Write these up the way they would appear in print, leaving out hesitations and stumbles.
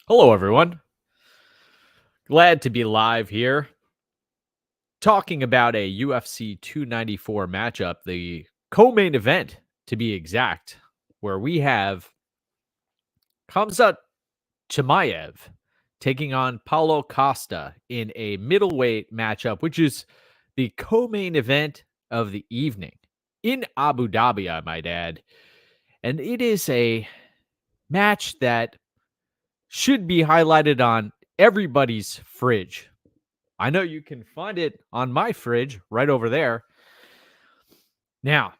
Hello, everyone. Glad to be live here talking about a UFC 294 matchup, the co main event to be exact, where we have Khamzat Chimaev taking on Paulo Costa in a middleweight matchup, which is the co main event of the evening in Abu Dhabi, I might add. And it is a match that should be highlighted on everybody's fridge. I know you can find it on my fridge right over there. Now,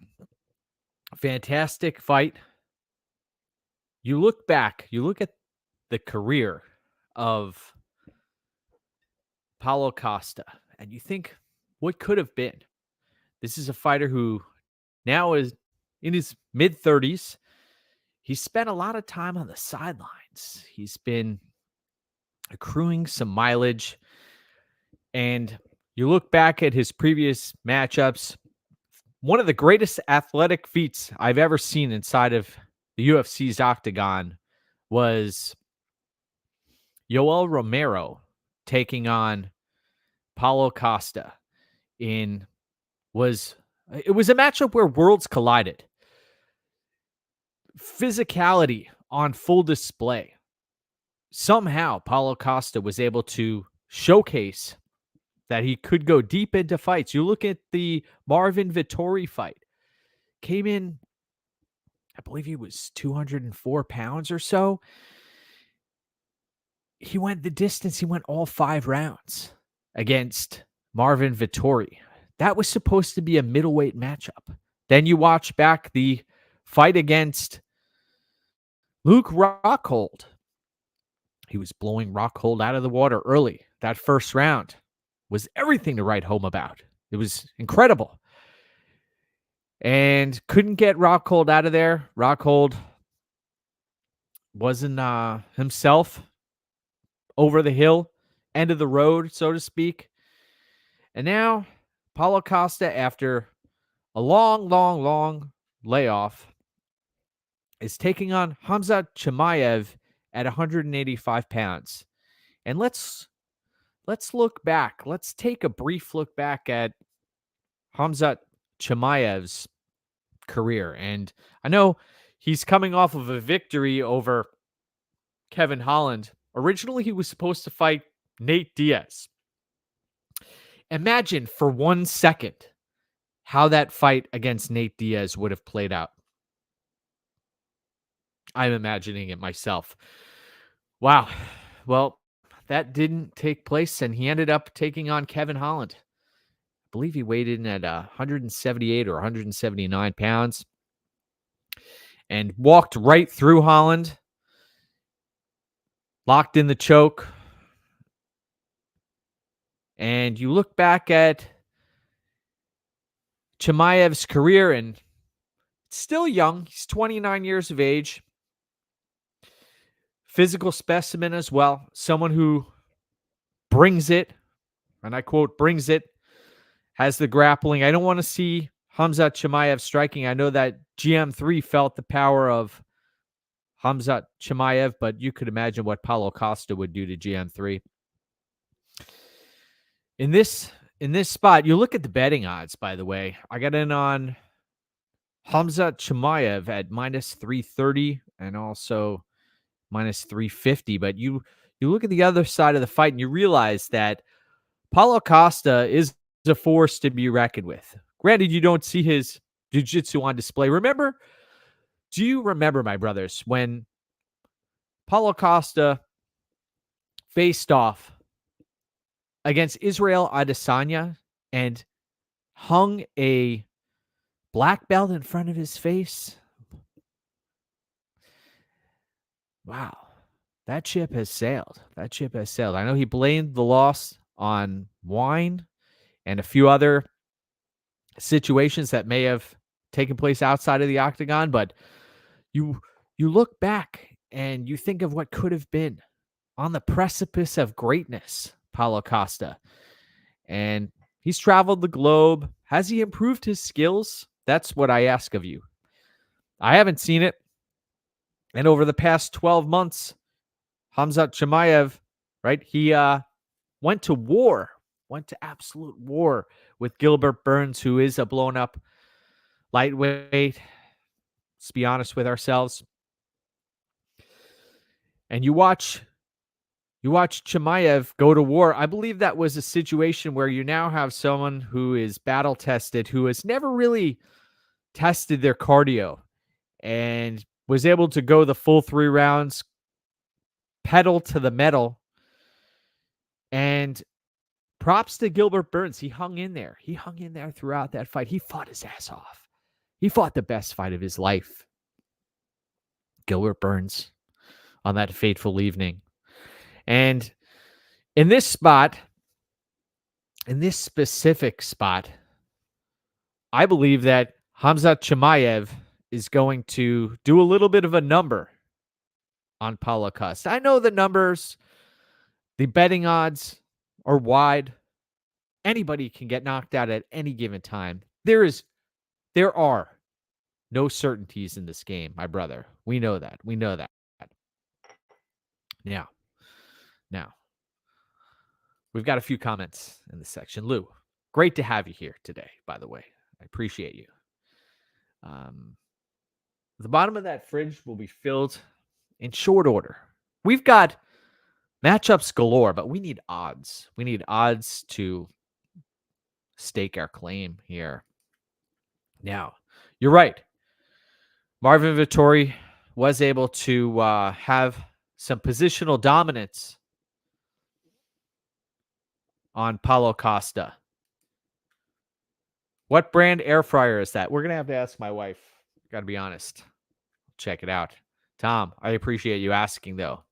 fantastic fight. You look back, you look at the career of Paulo Costa, and you think, what could have been? This is a fighter who now is in his mid 30s. He spent a lot of time on the sidelines. He's been accruing some mileage. And you look back at his previous matchups, one of the greatest athletic feats I've ever seen inside of the UFC's octagon was Yoel Romero taking on Paulo Costa it was a matchup where worlds collided. Physicality on full display. Somehow Paulo Costa was able to showcase that he could go deep into fights. You look at the Marvin Vettori fight. Came in, I believe he was 204 pounds or so. He went the distance. He went all 5 rounds against Marvin Vettori. That was supposed to be a middleweight matchup. Then you watch back the fight against Luke Rockhold. He was blowing Rockhold out of the water early. That first round was everything to write home about. It was incredible. And couldn't get Rockhold out of there. Rockhold wasn't himself. Over the hill, end of the road, so to speak. And now, Paulo Costa, after a long layoff, is taking on Khamzat Chimaev at 185 pounds. And let's look back. Let's take a brief look back at Khamzat Chimaev's career. And I know he's coming off of a victory over Kevin Holland. Originally, he was supposed to fight Nate Diaz. Imagine for 1 second how that fight against Nate Diaz would have played out. I'm imagining it myself. Wow. Well, that didn't take place, and he ended up taking on Kevin Holland. I believe he weighed in at 178 or 179 pounds and walked right through Holland. Locked in the choke. And you look back at Chimaev's career, and still young. He's 29 years of age. Physical specimen as well. Someone who brings it, and I quote, brings it, has the grappling. I don't want to see Khamzat Chimaev striking. I know that GM3 felt the power of Khamzat Chimaev, but you could imagine what Paulo Costa would do to GM3. In this spot, you look at the betting odds, by the way. I got in on Khamzat Chimaev at minus 330 and also minus 350. But you look at the other side of the fight and you realize that Paulo Costa is a force to be reckoned with. Granted, you don't see his jiu-jitsu on display. Do you remember, my brothers, when Paulo Costa faced off against Israel Adesanya and hung a black belt in front of his face? Wow. That ship has sailed. I know he blamed the loss on wine and a few other situations that may have taken place outside of the octagon, but you look back and you think of what could have been on the precipice of greatness, Paulo Costa. And he's traveled the globe. Has he improved his skills? That's what I ask of you. I haven't seen it. And over the past 12 months, Khamzat Chimaev, right? He went to absolute war with Gilbert Burns, who is a blown up lightweight. Let's be honest with ourselves. And you watch Chimaev go to war. I believe that was a situation where you now have someone who is battle tested, who has never really tested their cardio and was able to go the full 3 rounds, pedal to the metal. And props to Gilbert Burns. He hung in there. He hung in there throughout that fight. He fought his ass off. He fought the best fight of his life. Gilbert Burns on that fateful evening. And in this spot, in this specific spot, I believe that Khamzat Chimaev is going to do a little bit of a number on Paulo Costa. I know the numbers, the betting odds are wide. Anybody can get knocked out at any given time. There are no certainties in this game, my brother. We know that. We know that. Now, we've got a few comments in this section. Lou, great to have you here today, by the way. I appreciate you. The bottom of that fridge will be filled in short order. We've got matchups galore, but we need odds. We need odds to stake our claim here. Now, you're right. Marvin Vettori was able to have some positional dominance on Paulo Costa. What brand air fryer is that? We're going to have to ask my wife. Got to be honest. Check it out. Tom, I appreciate you asking, though.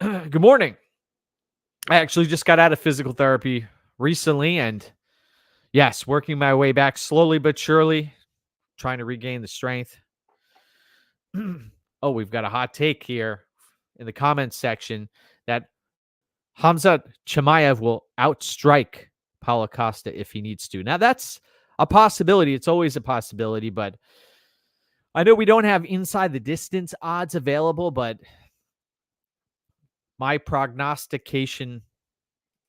Good morning. I actually just got out of physical therapy recently, and yes, working my way back slowly but surely, trying to regain the strength. Oh, we've got a hot take here in the comments section that Khamzat Chimaev will outstrike Paulo Costa if he needs to. Now, that's a possibility. It's always a possibility, but I know we don't have inside the distance odds available, but my prognostication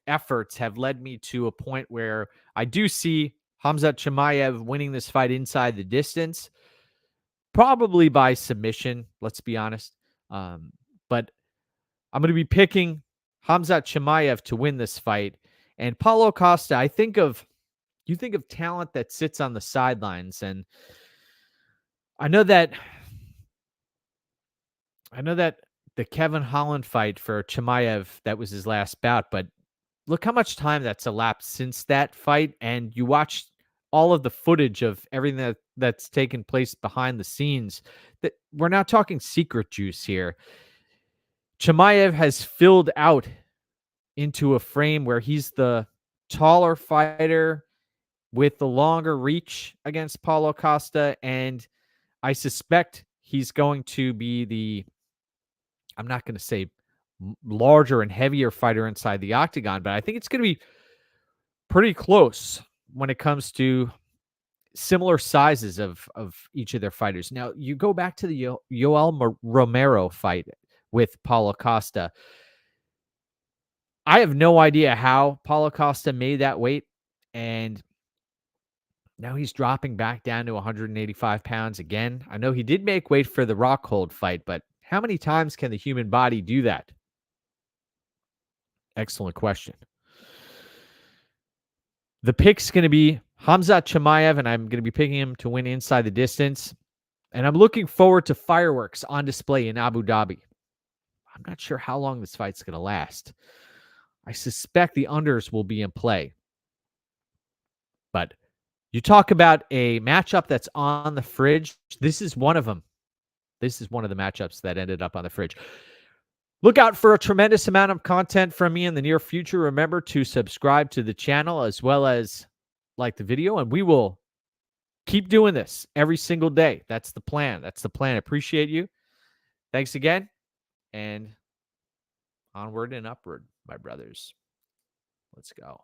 efforts have led me to a point where I do see Khamzat Chimaev winning this fight inside the distance, probably by submission, let's be honest. But I'm going to be picking Khamzat Chimaev to win this fight. And Paulo Costa, you think of talent that sits on the sidelines, and I know that the Kevin Holland fight for Chimaev, that was his last bout, but look how much time that's elapsed since that fight, and you watch all of the footage of everything that's taken place behind the scenes. That we're not talking secret juice here. Chimaev has filled out into a frame where he's the taller fighter with the longer reach against Paulo Costa, and I suspect he's going to be I'm not going to say larger and heavier fighter inside the octagon, but I think it's going to be pretty close when it comes to similar sizes of each of their fighters. Now, you go back to the Yoel Romero fight with Paulo Costa. I have no idea how Paulo Costa made that weight, and now he's dropping back down to 185 pounds again. I know he did make weight for the Rockhold fight, but how many times can the human body do that? Excellent question. The pick's going to be Khamzat Chimaev, and I'm going to be picking him to win inside the distance. And I'm looking forward to fireworks on display in Abu Dhabi. I'm not sure how long this fight's going to last. I suspect the unders will be in play. But you talk about a matchup that's on the fridge. This is one of them. This is one of the matchups that ended up on the fridge. Look out for a tremendous amount of content from me in the near future. Remember to subscribe to the channel as well as like the video, and we will keep doing this every single day. That's the plan. That's the plan. Appreciate you. Thanks again, and onward and upward, my brothers. Let's go.